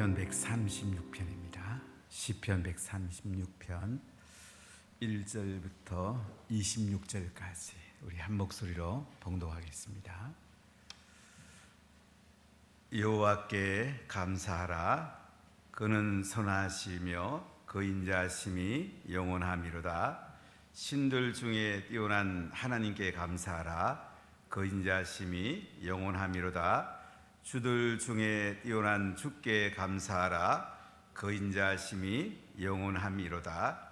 시편 136편입니다. 시편 136편 1절부터 26절까지 우리 한 목소리로 봉독하겠습니다. 여호와께 감사하라. 그는 선하시며 그 인자하심이 영원함이로다. 신들 중에 뛰어난 하나님께 감사하라. 그 인자하심이 영원함이로다. 주들 중에 뛰어난 주께 감사하라. 그 인자하심이 영원함이로다.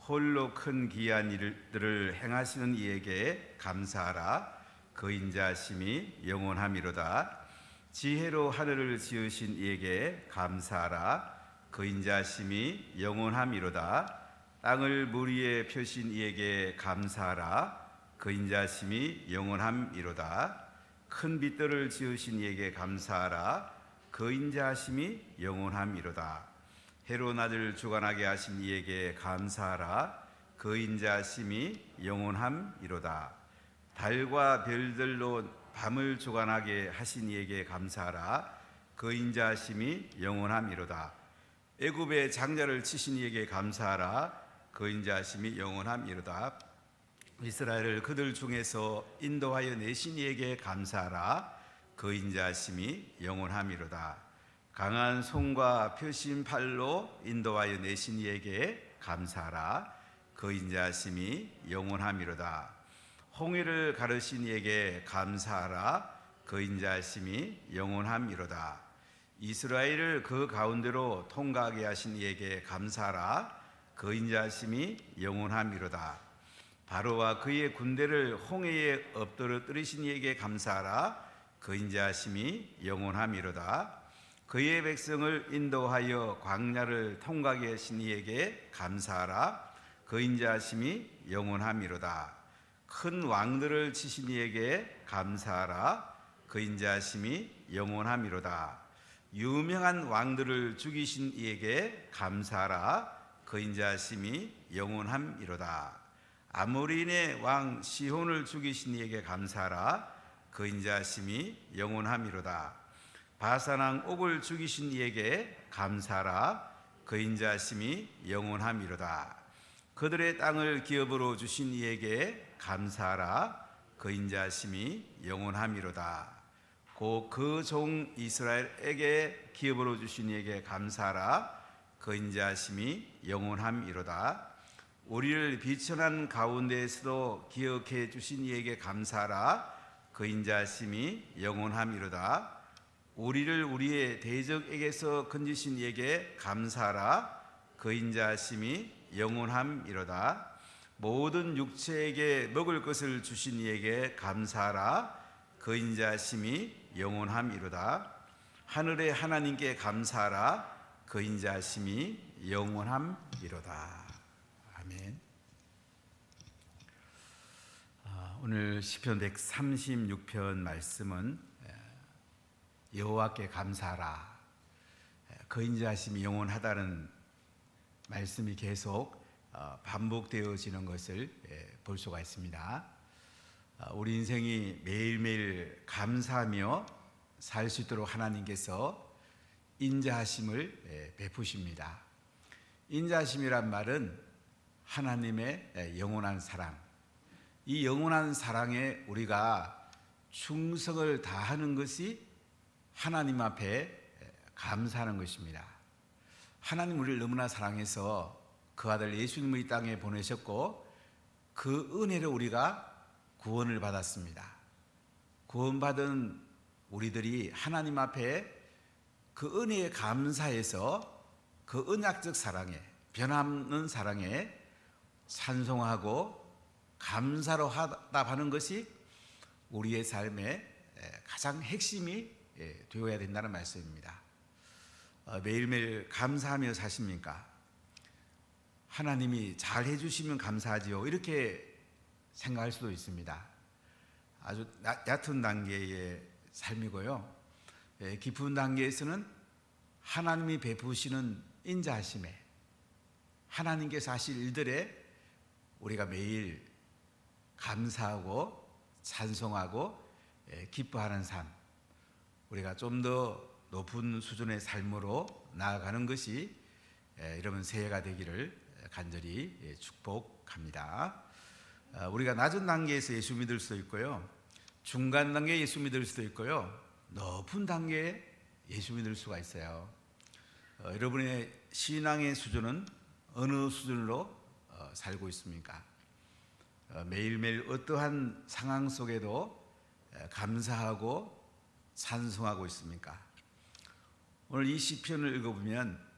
홀로 큰 기이한 일들을 행하시는 이에게 감사하라. 그 인자하심이 영원함이로다. 지혜로 하늘을 지으신 이에게 감사하라. 그 인자하심이 영원함이로다. 땅을 물 위에 펴신 이에게 감사하라. 그 인자하심이 영원함이로다. 큰 빛들을 지으신 이에게 감사하라. 그 인자하심이 영원함이로다. 해로 낮을 주관하게 하신 이에게 감사하라. 그 인자하심이 영원함이로다. 달과 별들로 밤을 주관하게 하신 이에게 감사하라. 그 인자하심이 영원함이로다. 애굽의 장자를 치신 이에게 감사하라. 그 인자하심이 영원함이로다. 이스라엘을 그들 중에서 인도하여 내신 이에게 감사하라. 그 인자하심이 영원함이로다. 강한 손과 펴신 팔로 인도하여 내신 이에게 감사하라. 그 인자하심이 영원함이로다. 홍해를 가르신 이에게 감사하라. 그 인자하심이 영원함이로다. 이스라엘을 그 가운데로 통과하게 하신 이에게 감사하라. 그 인자하심이 영원함이로다. 바로와 그의 군대를 홍해에 엎드러뜨리신 이에게 감사하라. 그 인자하심이 영원함이로다. 그의 백성을 인도하여 광야를 통과하게 하신 이에게 감사하라. 그 인자하심이 영원함이로다. 큰 왕들을 치신 이에게 감사하라. 그 인자하심이 영원함이로다. 유명한 왕들을 죽이신 이에게 감사하라. 그 인자하심이 영원함이로다. 아모리인의 왕 시혼을 죽이신 이에게 감사하라. 그 인자하심이 영원함이로다. 바산 왕 옥을 죽이신 이에게 감사하라. 그 인자하심이 영원함이로다. 그들의 땅을 기업으로 주신 이에게 감사하라. 그 인자하심이 영원함이로다. 곧 그 종 이스라엘에게 기업으로 주신 이에게 감사하라. 그 인자하심이 영원함이로다. 우리를 비천한 가운데에서도 기억해 주신 이에게 감사하라. 그 인자하심이 영원함이로다. 우리를 우리의 대적에게서 건지신 이에게 감사하라. 그 인자하심이 영원함이로다. 모든 육체에게 먹을 것을 주신 이에게 감사하라. 그 인자하심이 영원함이로다. 하늘의 하나님께 감사하라. 그 인자하심이 영원함이로다. 아멘. 오늘 시편 136편 말씀은 여호와께 감사하라. 그 인자하심이 영원하다는 말씀이 계속 반복되어지는 것을 볼 수가 있습니다. 우리 인생이 매일매일 감사하며 살 수 있도록 하나님께서 인자하심을 베푸십니다. 인자하심이란 말은 하나님의 영원한 사랑, 이 영원한 사랑에 우리가 충성을 다하는 것이 하나님 앞에 감사하는 것입니다. 하나님 우리를 너무나 사랑해서 그 아들 예수님을 이 땅에 보내셨고 그 은혜로 우리가 구원을 받았습니다. 구원받은 우리들이 하나님 앞에 그 은혜에 감사해서 그 언약적 사랑에, 변함없는 사랑에 찬송하고 감사로 화답하는 것이 우리의 삶의 가장 핵심이 되어야 된다는 말씀입니다. 매일매일 감사하며 사십니까? 하나님이 잘 해주시면 감사하지요. 이렇게 생각할 수도 있습니다. 아주 얕은 단계의 삶이고요. 깊은 단계에서는 하나님이 베푸시는 인자하심에 하나님께서 하실 일들에 우리가 매일 감사하고 찬송하고 기뻐하는 삶, 우리가 좀 더 높은 수준의 삶으로 나아가는 것이 여러분 새해가 되기를 간절히 축복합니다. 우리가 낮은 단계에서 예수 믿을 수도 있고요, 중간 단계에 예수 믿을 수도 있고요, 높은 단계에 예수 믿을 수가 있어요. 여러분의 신앙의 수준은 어느 수준으로 살고 있습니까? 매일매일 어떠한 상황 속에도 감사하고 찬송하고 있습니까? 오늘 이 시편을 읽어보면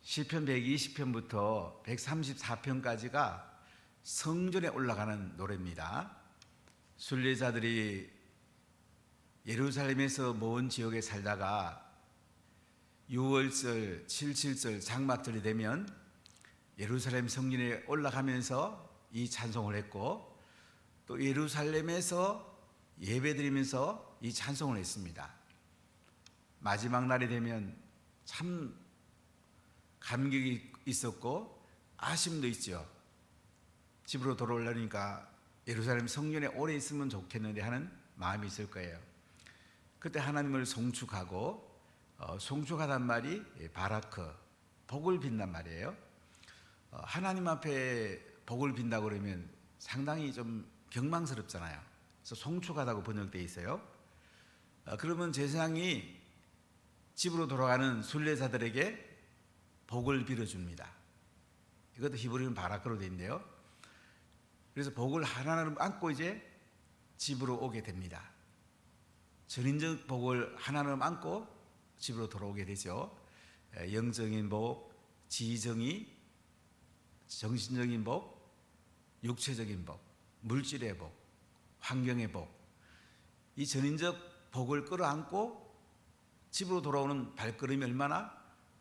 시편 120편부터 134편까지가 성전에 올라가는 노래입니다. 순례자들이 예루살렘에서 먼 지역에 살다가 6월절, 7.7절, 장막절이 되면 예루살렘 성전에 올라가면서 이 찬송을 했고, 또 예루살렘에서 예배드리면서 이 찬송을 했습니다. 마지막 날이 되면 참 감격이 있었고 아쉬움도 있죠. 집으로 돌아오려니까 예루살렘 성전에 오래 있으면 좋겠는데 하는 마음이 있을 거예요. 그때 하나님을 송축하고, 송축하단 말이 바라크, 복을 빈단 말이에요. 하나님 앞에 복을 빈다고 그러면 상당히 좀 경망스럽잖아요. 그래서 송축하다고 번역되어 있어요. 그러면 제사장이 집으로 돌아가는 순례자들에게 복을 빌어줍니다. 이것도 히브리어는 바라크로 되어 있는데요. 그래서 복을 하나를 안고 이제 집으로 오게 됩니다. 전인적 복을 하나를 안고 집으로 돌아오게 되죠. 영적인 복, 지정의, 정신적인 복, 육체적인 복, 물질의 복, 환경의 복, 이 전인적 복을 끌어안고 집으로 돌아오는 발걸음이 얼마나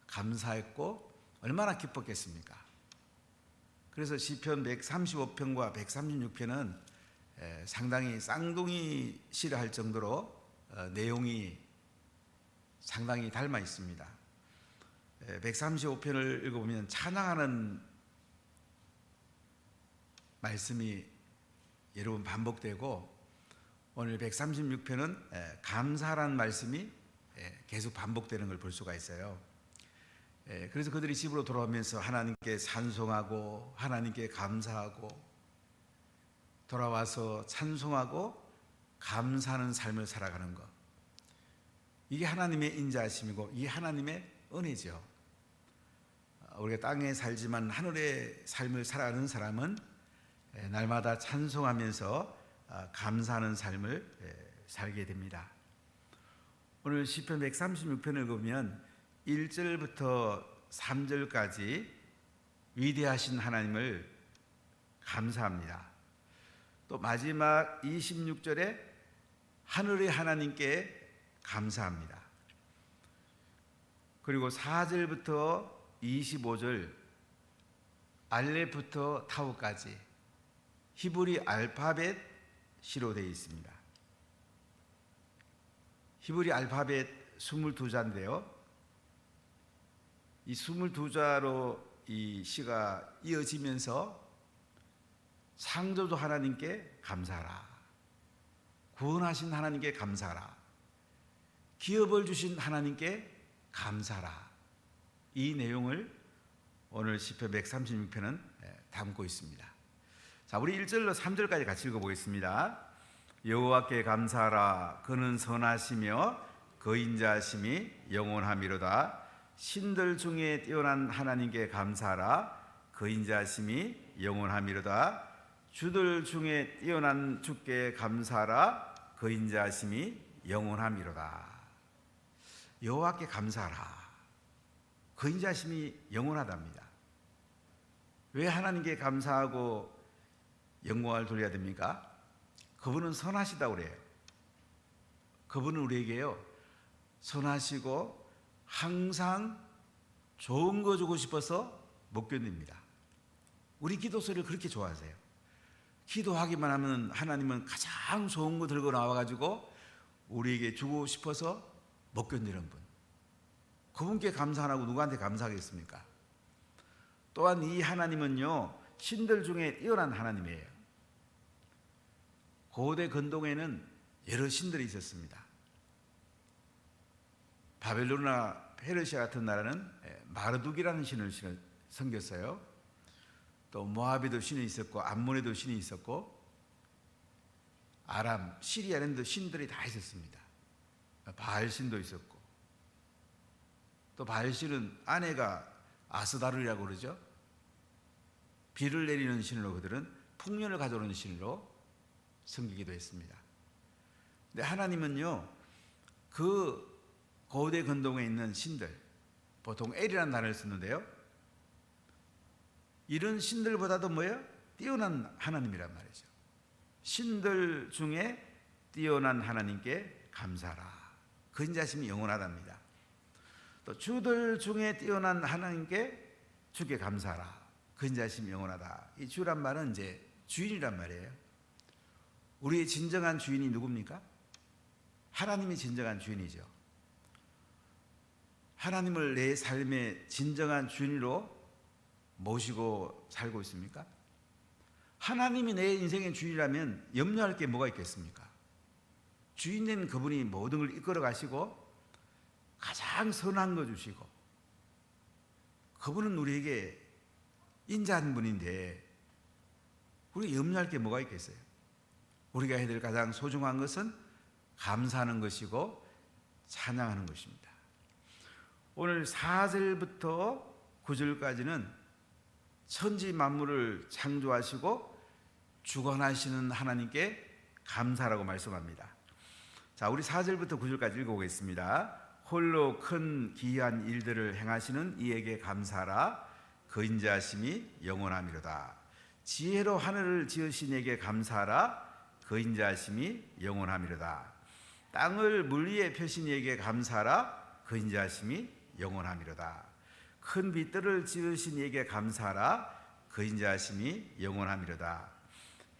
감사했고 얼마나 기뻤겠습니까? 그래서 시편 135편과 136편은 상당히 쌍둥이 시를 할 정도로 내용이 상당히 닮아 있습니다. 135편을 읽어보면 찬양하는 말씀이 여러 번 반복되고, 오늘 136편은 감사라는 말씀이 계속 반복되는 걸 볼 수가 있어요. 그래서 그들이 집으로 돌아오면서 하나님께 찬송하고 하나님께 감사하고 돌아와서 찬송하고 감사하는 삶을 살아가는 것, 이게 하나님의 인자하심이고 이게 하나님의 은혜죠. 우리가 땅에 살지만 하늘의 삶을 살아가는 사람은 날마다 찬송하면서 감사하는 삶을 살게 됩니다. 오늘 시편 136편을 읽으면 1절부터 3절까지 위대하신 하나님을 감사합니다. 또 마지막 26절에 하늘의 하나님께 감사합니다. 그리고 4절부터 25절 알렙부터 타우까지 히브리 알파벳 시로 되어 있습니다. 히브리 알파벳 22자인데요. 이 22자로 이 시가 이어지면서 창조주 하나님께 감사하라, 구원하신 하나님께 감사하라, 기업을 주신 하나님께 감사하라, 이 내용을 오늘 시편 136편은 담고 있습니다. 자, 우리 1절로 3절까지 같이 읽어보겠습니다. 여호와께 감사하라. 그는 선하시며 그 인자하심이 영원하미로다. 신들 중에 뛰어난 하나님께 감사하라. 그 인자하심이 영원하미로다. 주들 중에 뛰어난 주께 감사하라. 그 인자하심이 영원하미로다. 여호와께 감사하라. 그 인자하심이 영원하답니다. 왜 하나님께 감사하고 영광을 돌려야 됩니까? 그분은 선하시다고 그래요. 그분은 우리에게요, 선하시고 항상 좋은 거 주고 싶어서 못 견딥니다. 우리 기도 소리를 그렇게 좋아하세요. 기도하기만 하면 하나님은 가장 좋은 거 들고 나와가지고 우리에게 주고 싶어서 못 견디는 분, 그분께 감사 안 하고 누구한테 감사하겠습니까? 또한 이 하나님은요, 신들 중에 뛰어난 하나님이에요. 고대 근동에는 여러 신들이 있었습니다. 바벨로나 페르시아 같은 나라는 마르둑이라는 신을 섬겼어요. 또 모압에도 신이 있었고 암몬에도 신이 있었고 아람, 시리아에도 신들이 다 있었습니다. 바알신도 있었고 또 바알신은 아내가 아스다르라고 그러죠. 비를 내리는 신으로 그들은 풍년을 가져오는 신으로 섬기기도 했습니다. 근데 하나님은요, 그 고대 근동에 있는 신들, 보통 엘이라는 단어를 쓰는데요, 이런 신들보다도 뭐예요? 뛰어난 하나님이란 말이죠. 신들 중에 뛰어난 하나님께 감사하라. 그 인자심이 영원하답니다. 또 주들 중에 뛰어난 하나님께 주께 감사하라. 그 인자심이 영원하다. 이 주란 말은 이제 주인이란 말이에요. 우리의 진정한 주인이 누굽니까? 하나님이 진정한 주인이죠. 하나님을 내 삶의 진정한 주인으로 모시고 살고 있습니까? 하나님이 내 인생의 주인이라면 염려할 게 뭐가 있겠습니까? 주인된 그분이 모든 걸 이끌어 가시고 가장 선한 거 주시고 그분은 우리에게 인자한 분인데 우리가 염려할 게 뭐가 있겠어요? 우리가 해야 될 가장 소중한 것은 감사하는 것이고 찬양하는 것입니다. 오늘 4절부터 9절까지는 천지 만물을 창조하시고 주관하시는 하나님께 감사라고 말씀합니다. 자, 우리 4절부터 9절까지 읽어보겠습니다. 홀로 큰 기이한 일들을 행하시는 이에게 감사하라. 그 인자하심이 영원함이로다. 지혜로 하늘을 지으신 이에게 감사하라. 그 인자하심이 영원함이로다. 땅을 물 위에 펴신 이에게 감사하라. 그 인자하심이 영원함이로다. 큰 빛들을 지으신 이에게 감사하라. 그 인자하심이 영원함이로다.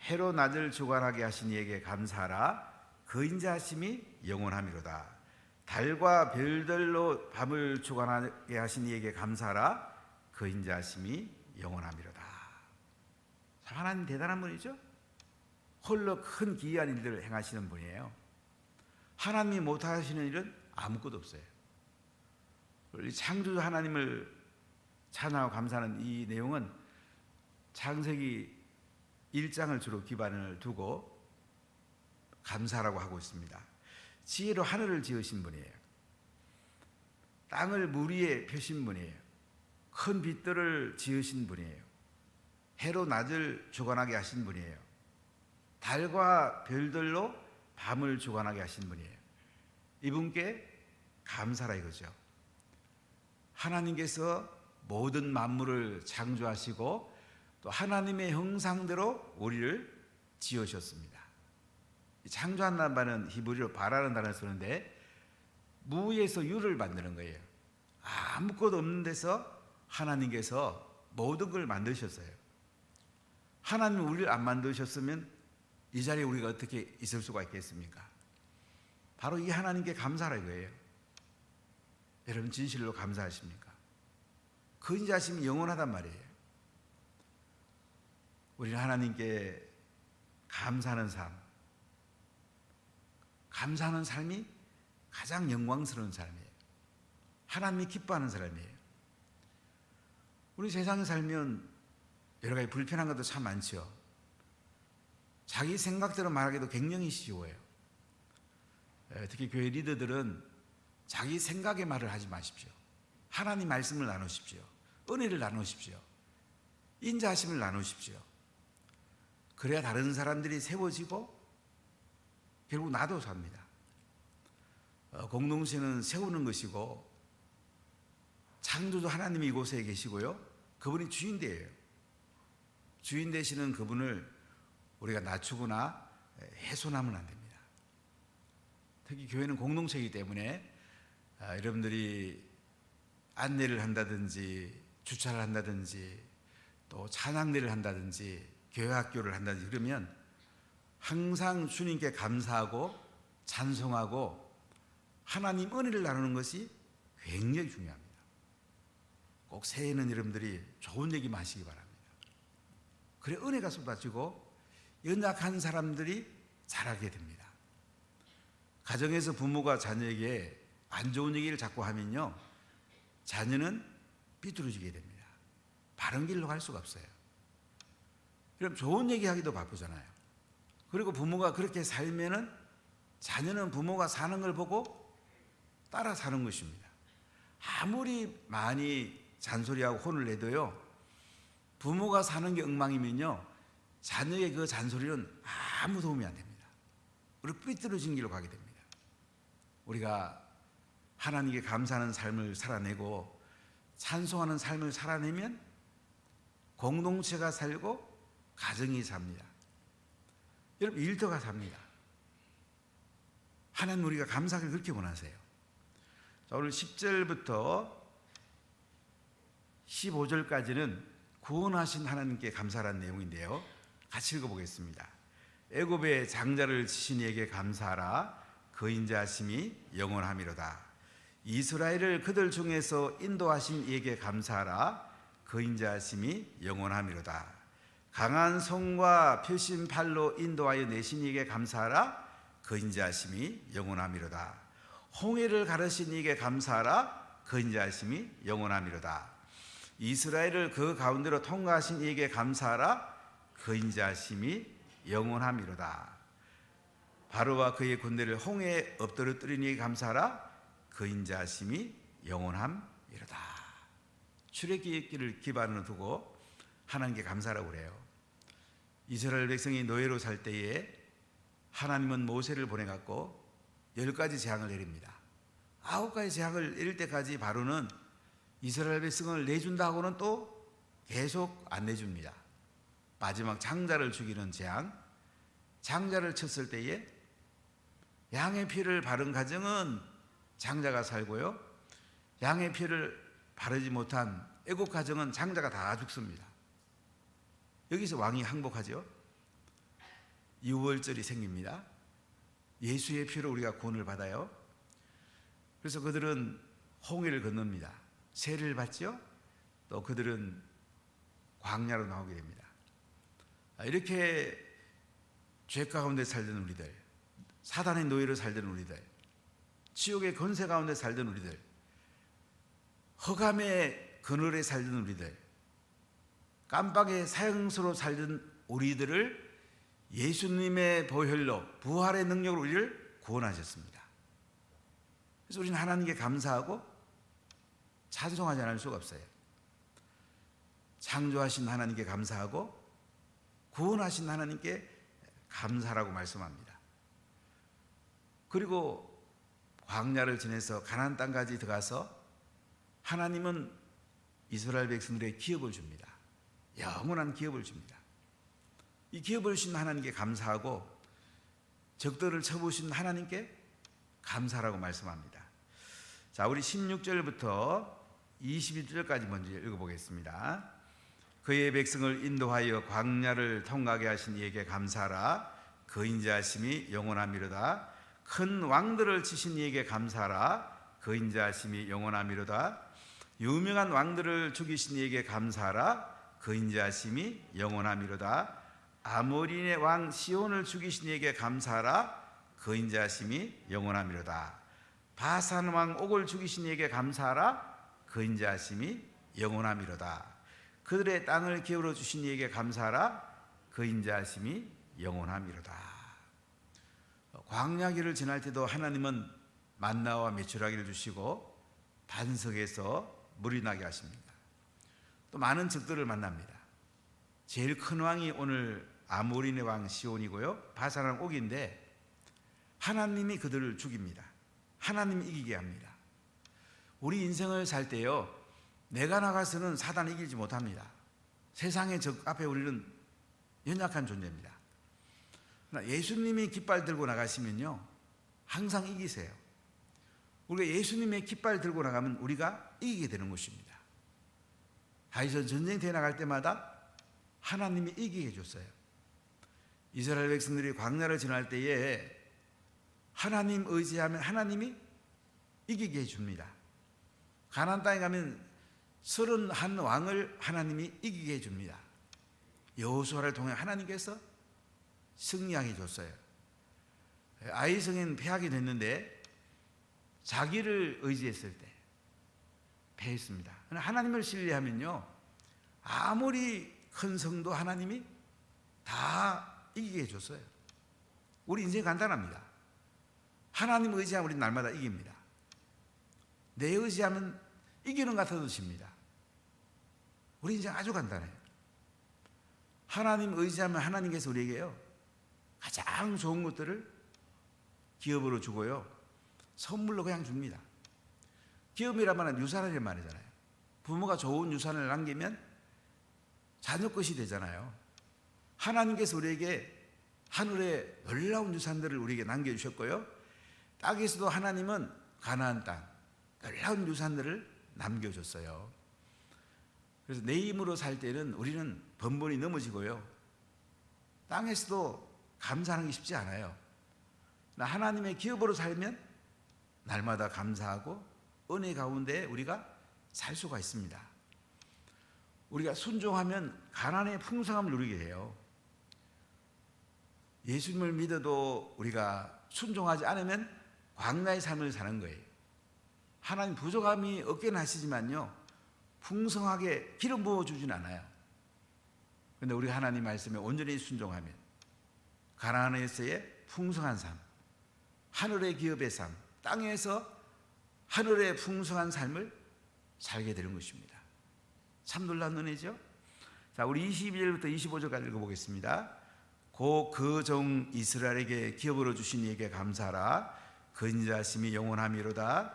해로 낮을 주관하게 하신 이에게 감사하라. 그 인자하심이 영원함이로다. 달과 별들로 밤을 주관하게 하신 이에게 감사하라. 그 인자하심이 영원함이로다. 하나님 대단한 분이죠. 홀로 큰 기이한 일들을 행하시는 분이에요. 하나님이 못하시는 일은 아무것도 없어요. 우리 창조주 하나님을 찬양하고 감사하는 이 내용은 창세기 1장을 주로 기반을 두고 감사라고 하고 있습니다. 지혜로 하늘을 지으신 분이에요. 땅을 물 위에 펴신 분이에요. 큰 빛들을 지으신 분이에요. 해로 낮을 주관하게 하신 분이에요. 달과 별들로 밤을 주관하게 하신 분이에요. 이분께 감사라 이거죠. 하나님께서 모든 만물을 창조하시고 또 하나님의 형상대로 우리를 지으셨습니다. 창조한다는 말은 히브리어로 바라는 단어를 쓰는데 무에서 유를 만드는 거예요. 아무것도 없는 데서 하나님께서 모든 걸 만드셨어요. 하나님 우리를 안 만드셨으면 이 자리에 우리가 어떻게 있을 수가 있겠습니까? 바로 이 하나님께 감사라 이거예요. 여러분 진실로 감사하십니까? 그 인자심이 영원하단 말이에요. 우리는 하나님께 감사하는 삶, 감사하는 삶이 가장 영광스러운 삶이에요. 하나님이 기뻐하는 사람이에요. 우리 세상에 살면 여러 가지 불편한 것도 참 많죠. 자기 생각대로 말하기도 굉장히 쉬워요. 특히 교회 리더들은 자기 생각의 말을 하지 마십시오. 하나님 말씀을 나누십시오. 은혜를 나누십시오. 인자하심을 나누십시오. 그래야 다른 사람들이 세워지고 결국 나도 삽니다. 공동체는 세우는 것이고 창조주 하나님이 이곳에 계시고요. 그분이 주인되어요. 주인 되시는 그분을 우리가 낮추거나 훼손하면 안 됩니다. 특히 교회는 공동체이기 때문에 여러분들이 안내를 한다든지 주차를 한다든지 또 찬양대를 한다든지 교회 학교를 한다든지 그러면 항상 주님께 감사하고 찬송하고 하나님 은혜를 나누는 것이 굉장히 중요합니다. 꼭 새해에는 여러분들이 좋은 얘기만 하시기 바랍니다. 그래 은혜가 쏟아지고 연약한 사람들이 자라게 됩니다. 가정에서 부모가 자녀에게 안 좋은 얘기를 자꾸 하면요 자녀는 삐뚤어지게 됩니다. 바른 길로 갈 수가 없어요. 그럼 좋은 얘기하기도 바쁘잖아요. 그리고 부모가 그렇게 살면은 자녀는 부모가 사는 걸 보고 따라 사는 것입니다. 아무리 많이 잔소리하고 혼을 내도요, 부모가 사는 게 엉망이면요, 자녀의 그 잔소리는 아무 도움이 안 됩니다. 우리 삐뚤어진 길로 가게 됩니다. 우리가 하나님께 감사하는 삶을 살아내고 찬송하는 삶을 살아내면 공동체가 살고 가정이 삽니다. 여러분, 일터가 삽니다. 하나님 우리가 감사하기를 그렇게 원하세요. 자, 오늘 10절부터 15절까지는 구원하신 하나님께 감사라는 내용인데요, 같이 읽어보겠습니다. 애굽의 장자를 치신 이에게 감사하라. 그 인자하심이 영원함이로다. 이스라엘을 그들 중에서 인도하신 이에게 감사하라. 그 인자하심이 영원함이로다. 강한 손과 펴신 팔로 인도하여 내신 이에게 감사하라. 그 인자하심이 영원함이로다. 홍해를 가르신 이에게 감사하라. 그 인자하심이 영원함이로다. 이스라엘을 그 가운데로 통과하신 이에게 감사하라. 그 인자하심이 영원함이로다. 바로와 그의 군대를 홍해에 엎드러뜨린 이에게 감사하라. 그 인자하심이 영원함이로다. 출애굽기를 기반으로 두고 하나님께 감사라고 그래요. 이스라엘 백성이 노예로 살 때에 하나님은 모세를 보내갖고 10가지 재앙을 내립니다. 9가지 재앙을 내릴 때까지 바로는 이스라엘 백성을 내준다고는 또 계속 안 내줍니다. 마지막 장자를 죽이는 재앙, 장자를 쳤을 때에 양의 피를 바른 가정은 장자가 살고요, 양의 피를 바르지 못한 애국 가정은 장자가 다 죽습니다. 여기서 왕이 항복하죠. 유월절이 생깁니다. 예수의 피로 우리가 구원을 받아요. 그래서 그들은 홍해를 건넙니다. 세를 받죠. 또 그들은 광야로 나오게 됩니다. 이렇게 죄 가운데 살던 우리들, 사단의 노예로 살던 우리들, 지옥의 권세 가운데 살던 우리들, 허감의 그늘에 살던 우리들, 깜빡의 사형수로 살던 우리들을 예수님의 보혈로, 부활의 능력으로 우리를 구원하셨습니다. 그래서 우리는 하나님께 감사하고 찬송하지 않을 수가 없어요. 창조하신 하나님께 감사하고 구원하신 하나님께 감사라고 말씀합니다. 그리고 광야를 지내서 가나안 땅까지 들어가서 하나님은 이스라엘 백성들에게 기업을 줍니다. 영원한 기업을 줍니다. 이 기업을 주신 하나님께 감사하고 적들을 쳐부신 하나님께 감사라고 말씀합니다. 자, 우리 16절부터 21절까지 먼저 읽어보겠습니다. 그의 백성을 인도하여 광야를 통과하게 하신 이에게 감사하라. 그 인자하심이 영원함이로다. 큰 왕들을 치신 이에게 감사하라. 그 인자하심이 영원함이로다. 유명한 왕들을 죽이신 이에게 감사하라. 그 인자하심이 영원함이로다. 아모리의 왕 시온을 죽이신 이에게 감사하라. 그 인자하심이 영원함이로다. 바산 왕 옥을 죽이신 이에게 감사하라. 그 인자하심이 영원함이로다. 그들의 땅을 기울여 주신 이에게 감사하라. 그 인자하심이 영원함이로다. 광야길을 지날 때도 하나님은 만나와 메추라기를 주시고 반석에서 물이 나게 하십니다. 또 많은 적들을 만납니다. 제일 큰 왕이 오늘 아모리네 왕 시온이고요, 바산 왕 옥인데 하나님이 그들을 죽입니다. 하나님이 이기게 합니다. 우리 인생을 살 때요, 내가 나가서는 사단을 이기지 못합니다. 세상의 적 앞에 우리는 연약한 존재입니다. 그러나 예수님이 깃발 들고 나가시면요, 항상 이기세요. 우리가 예수님의 깃발 들고 나가면 우리가 이기게 되는 것입니다. 다윗은 전쟁터에 나갈 때마다 하나님이 이기게 해줬어요. 이스라엘 백성들이 광야를 지날 때에 하나님 의지하면 하나님이 이기게 해줍니다. 가나안 땅에 가면 31왕을 하나님이 이기게 해줍니다. 여호수아를 통해 하나님께서 승리하게 해줬어요. 아이성은 패하게 됐는데 자기를 의지했을 때, 패했습니다. 하나님을 신뢰하면요, 아무리 큰 성도 하나님이 다 이기게 해줬어요. 우리 인생 간단합니다. 하나님 의지하면 우리 날마다 이깁니다. 내 의지하면 이기는 것 같아도 집니다. 우리 인생 아주 간단해요. 하나님 의지하면 하나님께서 우리에게요, 가장 좋은 것들을 기업으로 주고요, 선물로 그냥 줍니다. 기업이란 말은 유산이란 말이잖아요. 부모가 좋은 유산을 남기면 자녀 것이 되잖아요. 하나님께서 우리에게 하늘의 놀라운 유산들을 우리에게 남겨주셨고요, 땅에서도 하나님은 가나안 땅 놀라운 유산들을 남겨줬어요. 그래서 내 힘으로 살 때는 우리는 번번이 넘어지고요, 땅에서도 감사하는 게 쉽지 않아요. 하나님의 기업으로 살면 날마다 감사하고 은혜 가운데 우리가 살 수가 있습니다. 우리가 순종하면 가난의 풍성함을 누리게 돼요. 예수님을 믿어도 우리가 순종하지 않으면 광야의 삶을 사는 거예요. 하나님 부족함이 없게는 하시지만요, 풍성하게 기름 부어주진 않아요. 그런데 우리 하나님 말씀에 온전히 순종하면 가나안에서의 풍성한 삶, 하늘의 기업의 삶, 땅에서 하늘의 풍성한 삶을 살게 되는 것입니다. 참 놀라운 은혜죠. 자, 우리 22절부터 25절까지 읽어보겠습니다. 고 그 종 이스라엘에게 기업으로 주신 이에게 감사하라. 그 인자하심이 영원하미로다.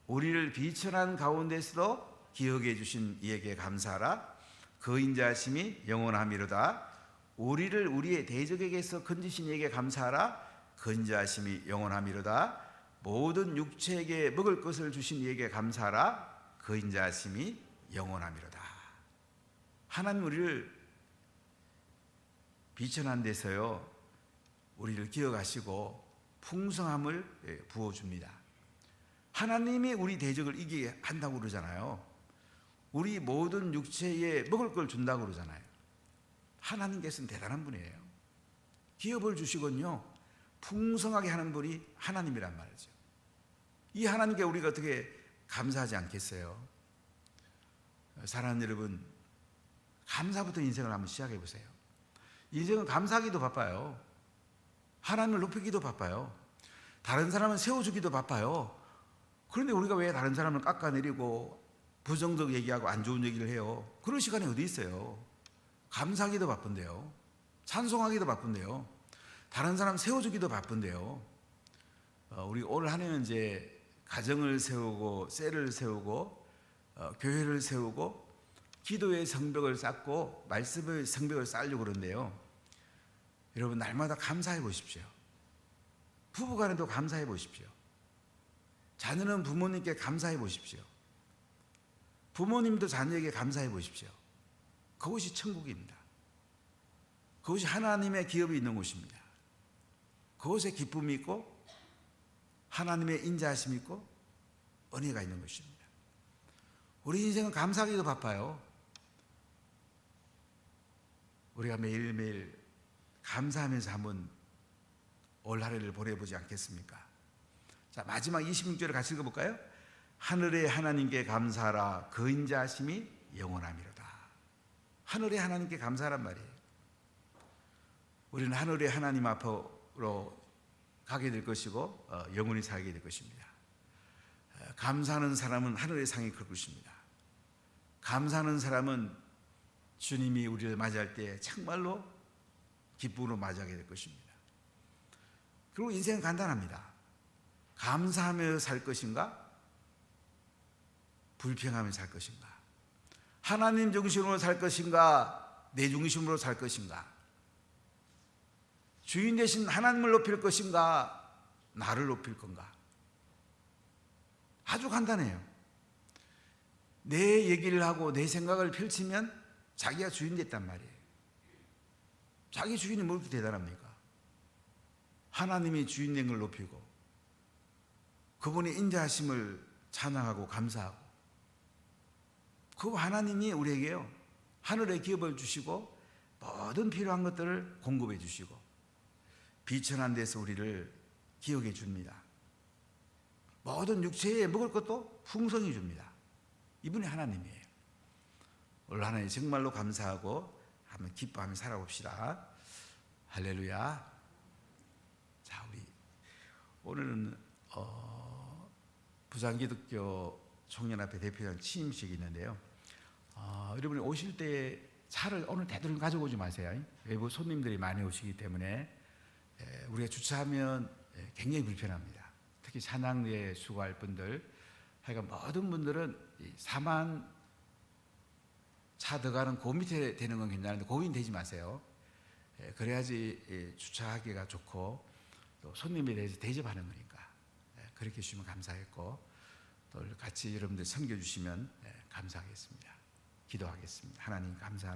우리를 비천한 가운데서도 기억해 주신 이에게 감사하라. 그 인자하심이 영원하미로다. 우리를 우리의 대적에게서 건지신 이에게 감사하라. 그 인자하심이 영원하미로다. 모든 육체에게 먹을 것을 주신 이에게 감사하라. 그 인자하심이 영원하미로다. 하나님 우리를 비천한 데서요, 우리를 기억하시고 풍성함을 부어줍니다. 하나님이 우리 대적을 이기게 한다고 그러잖아요. 우리 모든 육체에 먹을 걸 준다고 그러잖아요. 하나님께서는 대단한 분이에요. 기업을 주시곤요, 풍성하게 하는 분이 하나님이란 말이죠. 이 하나님께 우리가 어떻게 감사하지 않겠어요? 사랑하는 여러분, 감사부터 인생을 한번 시작해 보세요. 인생은 감사하기도 바빠요. 하나님을 높이기도 바빠요. 다른 사람을 세워주기도 바빠요. 그런데 우리가 왜 다른 사람을 깎아내리고 부정적 얘기하고 안 좋은 얘기를 해요? 그런 시간이 어디 있어요? 감사하기도 바쁜데요. 찬송하기도 바쁜데요. 다른 사람 세워주기도 바쁜데요. 우리 올 한 해는 이제 가정을 세우고 셀을 세우고 교회를 세우고 기도의 성벽을 쌓고 말씀의 성벽을 쌓으려고 그러는데요, 여러분 날마다 감사해 보십시오. 부부간에도 감사해 보십시오. 자녀는 부모님께 감사해 보십시오. 부모님도 자녀에게 감사해 보십시오. 그것이 천국입니다. 그것이 하나님의 기업이 있는 곳입니다. 그곳에 기쁨이 있고 하나님의 인자하심이 있고 은혜가 있는 것입니다. 우리 인생은 감사하기도 바빠요. 우리가 매일매일 감사하면서 한번 올 하루를 보내보지 않겠습니까? 자, 마지막 26절을 같이 읽어볼까요? 하늘의 하나님께 감사하라. 그 인자하심이 영원하미로다. 하늘의 하나님께 감사하란 말이에요. 우리는 하늘의 하나님 앞으로 가게 될 것이고 영원히 살게 될 것입니다. 감사하는 사람은 하늘의 상이 클 것입니다. 감사하는 사람은 주님이 우리를 맞이할 때 정말로 기쁨으로 맞이하게 될 것입니다. 그리고 인생은 간단합니다. 감사하며 살 것인가? 불평하며 살 것인가? 하나님 중심으로 살 것인가? 내 중심으로 살 것인가? 주인 대신 하나님을 높일 것인가? 나를 높일 건가? 아주 간단해요. 내 얘기를 하고 내 생각을 펼치면 자기가 주인 됐단 말이에요. 자기 주인이 뭐 그렇게 대단합니까? 하나님이 주인 된 걸 높이고 그분의 인자하심을 찬양하고 감사하고, 그 하나님이 우리에게요 하늘의 기업을 주시고 모든 필요한 것들을 공급해 주시고 비천한 데서 우리를 기억해 줍니다. 모든 육체에 먹을 것도 풍성히 줍니다. 이분이 하나님이에요. 오늘 하나님 정말로 감사하고 한번 기뻐하며 살아봅시다. 할렐루야. 자, 우리 오늘은 부산기독교 청년합회 대표단 취임식이 있는데요. 여러분이 오실 때 차를 오늘 되도록 가지고 오지 마세요. 외부 손님들이 많이 오시기 때문에 우리가 주차하면 굉장히 불편합니다. 특히 찬양대에 수고할 분들, 하여간 모든 분들은 4만 차 들어가는 그 밑에 되는 건 괜찮은데 거기는 되지 마세요. 그래야지 주차하기가 좋고 또 손님에 대해서 대접하는 거니까 그렇게 해주시면 감사했고 또 같이 여러분들 섬겨주시면 감사하겠습니다. 기도하겠습니다. 하나님 감사합니다.